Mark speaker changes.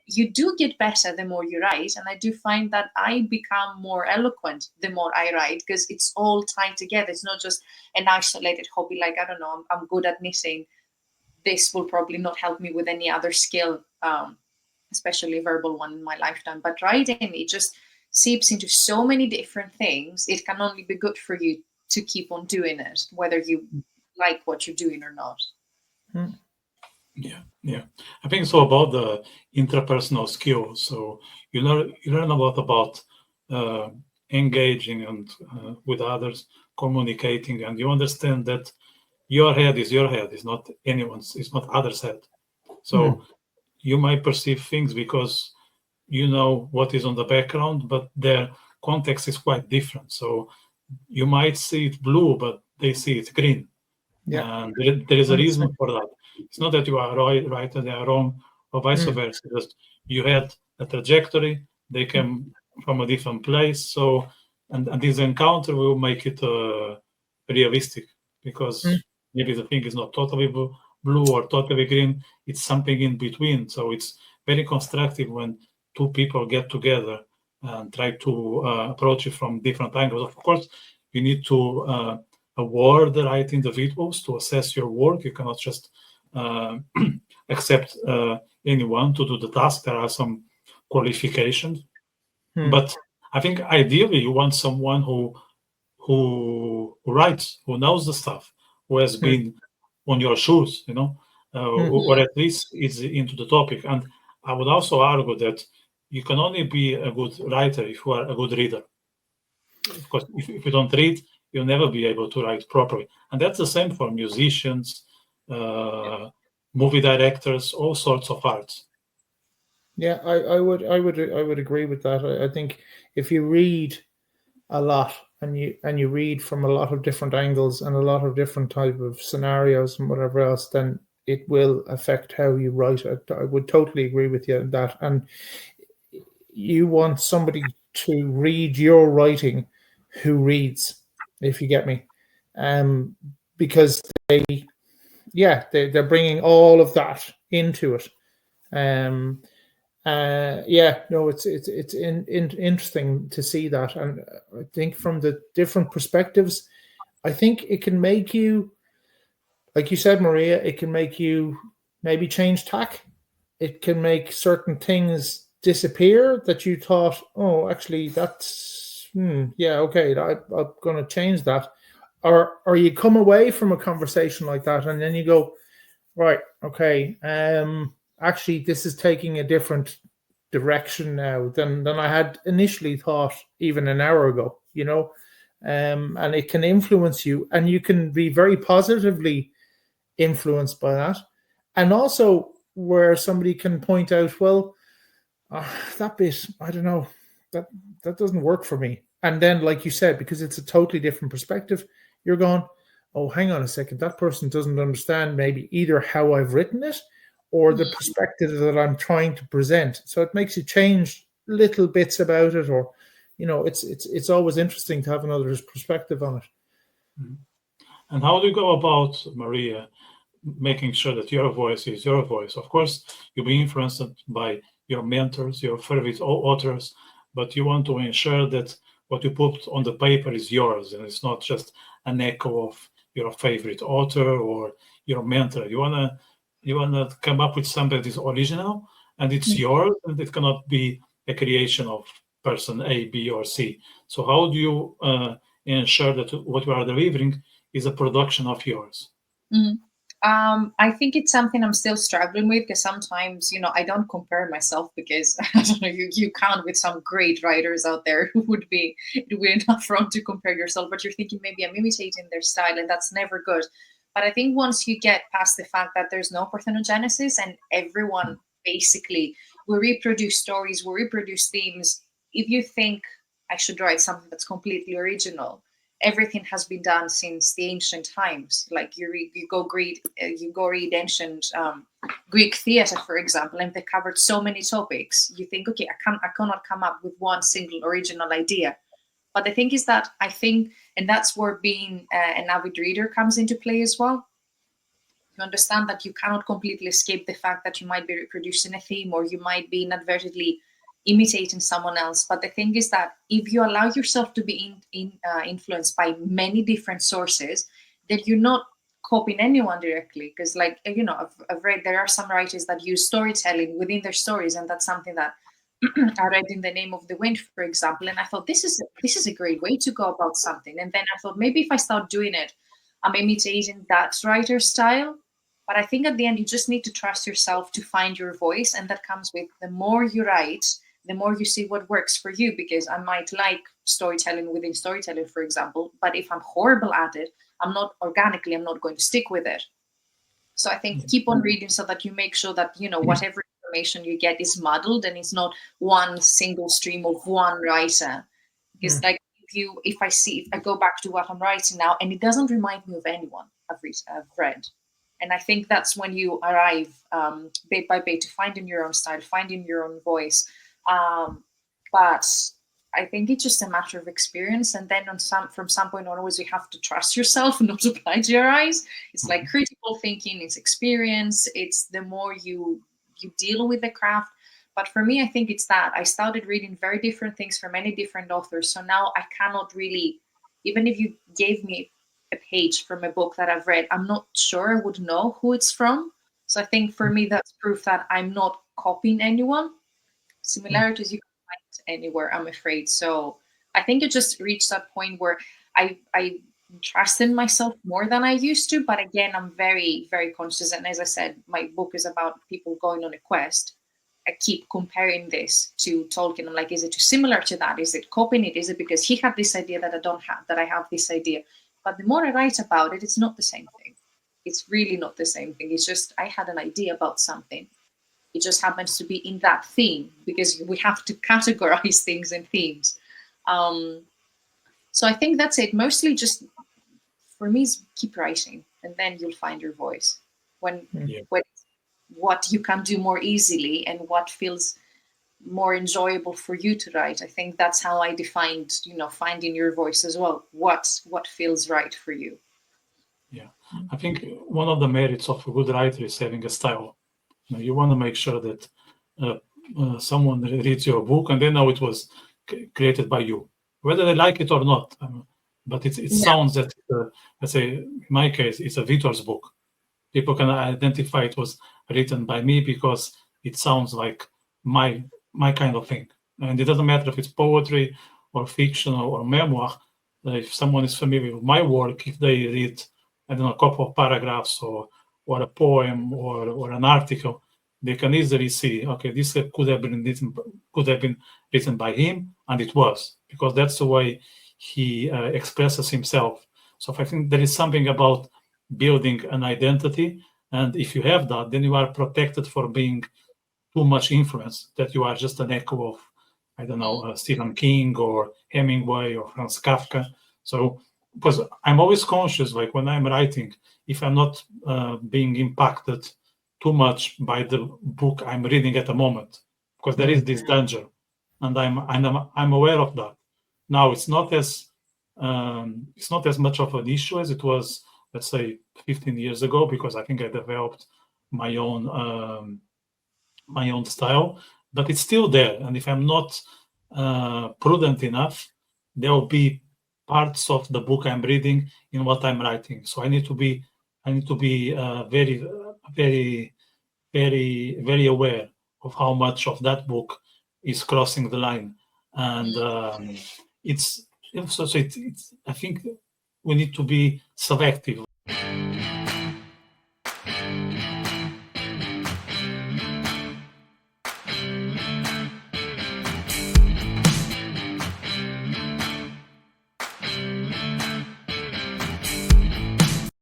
Speaker 1: you do get better the more you write, and I do find that I become more eloquent the more I write, because it's all tied together. It's not just an isolated hobby, like, I don't know, I'm good at knitting. This will probably not help me with any other skill, especially a verbal one in my lifetime. But writing, it just seeps into so many different things. It can only be good for you to keep on doing it, whether you like what you're doing or not.
Speaker 2: Yeah. I think so about the interpersonal skills. So you learn a lot about engaging and with others, communicating, and you understand that your head is your head. It's not anyone's. It's not others' head. So you might perceive things because you know what is on the background, but their context is quite different. So you might see it blue, but they see it green.
Speaker 3: Yeah.
Speaker 2: And there is a reason for that. It's not that you are right and they are wrong, or vice versa. Just you had a trajectory, they came from a different place. So, and this encounter will make it realistic, because maybe the thing is not totally blue or totally green. It's something in between. So it's very constructive when two people get together and try to approach it from different angles. Of course, you need to award the right individuals to assess your work. You cannot just accept anyone to do the task. There are some qualifications, but I think ideally you want someone who writes, who knows the stuff, who has been on your shoes, or at least is into the topic. And I would also argue that you can only be a good writer if you are a good reader. Of course, if you don't read, you'll never be able to write properly. And that's the same for musicians, movie directors, all sorts of arts.
Speaker 3: Yeah, I would agree with that. I think if you read a lot and you read from a lot of different angles and a lot of different type of scenarios and whatever else, then it will affect how you write. I would totally agree with you on that. And you want somebody to read your writing who reads, if you get me, because they're bringing all of that into it. It's interesting to see that, and I think from the different perspectives, I think it can make you, like you said, Maria, it can make you maybe change tack. It can make certain things disappear that you thought, oh, actually, that's okay, I'm going to change that, or you come away from a conversation like that, and then you go, right, okay, actually, this is taking a different direction now than I had initially thought even an hour ago, and it can influence you, and you can be very positively influenced by that. And also where somebody can point out, well, that bit, I don't know, that doesn't work for me. And then, like you said, because it's a totally different perspective, you're going, oh, hang on a second, that person doesn't understand maybe either how I've written it or the perspective that I'm trying to present. So it makes you change little bits about it, or, it's always interesting to have another perspective on it.
Speaker 2: And how do you go about, Maria, making sure that your voice is your voice? Of course, you'll be influenced by your mentors, your favorite authors, but you want to ensure that what you put on the paper is yours, and it's not just an echo of your favorite author or your mentor. You wanna come up with something that is original and it's yours, and it cannot be a creation of person A, B, or C. So how do you ensure that what you are delivering is a production of yours?
Speaker 1: I think it's something I'm still struggling with, because sometimes, I don't compare myself, because I don't know, you count with some great writers out there who would be enough wrong to compare yourself, but you're thinking maybe I'm imitating their style, and that's never good. But I think once you get past the fact that there's no parthenogenesis and everyone basically, we reproduce stories, we reproduce themes. If you think I should write something that's completely original, everything has been done since the ancient times. Like you go read ancient Greek theater, for example, and they covered so many topics. You think, okay, I cannot come up with one single original idea. But the thing is that I think, and that's where being an avid reader comes into play as well. You understand that you cannot completely escape the fact that you might be reproducing a theme, or you might be inadvertently imitating someone else. But the thing is that if you allow yourself to be influenced by many different sources, then you're not copying anyone directly. Because, like, I've read there are some writers that use storytelling within their stories, and that's something that I read in The Name of the Wind, for example, and I thought this is a great way to go about something. And then I thought maybe if I start doing it, I'm imitating that writer's style. But I think at the end you just need to trust yourself to find your voice, and that comes with the more you write, the more you see what works for you. Because I might like storytelling within storytelling, for example, but if I'm horrible at it, I'm not going to stick with it. So I think keep on reading so that you make sure that, whatever information you get is muddled and it's not one single stream of one writer. Because like if I go back to what I'm writing now and it doesn't remind me of anyone I've read. And I think that's when you arrive bit by bit to finding your own style, finding your own voice. But I think it's just a matter of experience. And then from some point onwards, you have to trust yourself, not to plagiarize. It's like critical thinking, it's experience, it's the more you deal with the craft. But for me, I think it's that I started reading very different things from many different authors. So now I cannot really, even if you gave me a page from a book that I've read, I'm not sure I would know who it's from. So I think for me, that's proof that I'm not copying anyone. Similarities you can find anywhere, I'm afraid. So I think it just reached that point where I trust in myself more than I used to. But again, I'm very, very conscious. And as I said, my book is about people going on a quest. I keep comparing this to Tolkien. I'm like, is it too similar to that? Is it copying it? Is it because he had this idea that I don't have, that I have this idea? But the more I write about it, it's not the same thing. It's really not the same thing. It's just I had an idea about something. It just happens to be in that theme, because we have to categorize things in themes. So I think that's it. Mostly just, for me, is keep writing, and then you'll find your voice. When what you can do more easily and what feels more enjoyable for you to write. I think that's how I defined, finding your voice as well. What feels right for you.
Speaker 2: Yeah, I think one of the merits of a good writer is having a style. You want to make sure that someone reads your book and they know it was created by you, whether they like it or not. But it sounds that, let's say, in my case, it's a Vitor's book. People can identify it was written by me because it sounds like my kind of thing. And it doesn't matter if it's poetry or fiction or memoir. If someone is familiar with my work, if they read, I don't know, a couple of paragraphs or a poem or an article, they can easily see, okay, this could have been written by him, and it was, because that's the way he expresses himself. So I think there is something about building an identity, and if you have that, then you are protected for being too much influence, that you are just an echo of, I don't know, Stephen King or Hemingway or Franz Kafka. So, because I'm always conscious, like when I'm writing, if I'm not being impacted too much by the book I'm reading at the moment, because there is this danger, and I'm aware of that. Now it's not as much of an issue as it was, let's say, 15 years ago, because I think I developed my own style, but it's still there. And if I'm not prudent enough, there will be parts of the book I'm reading in what I'm writing. So I need to be very, very, very, very aware of how much of that book is crossing the line. And I think we need to be selective.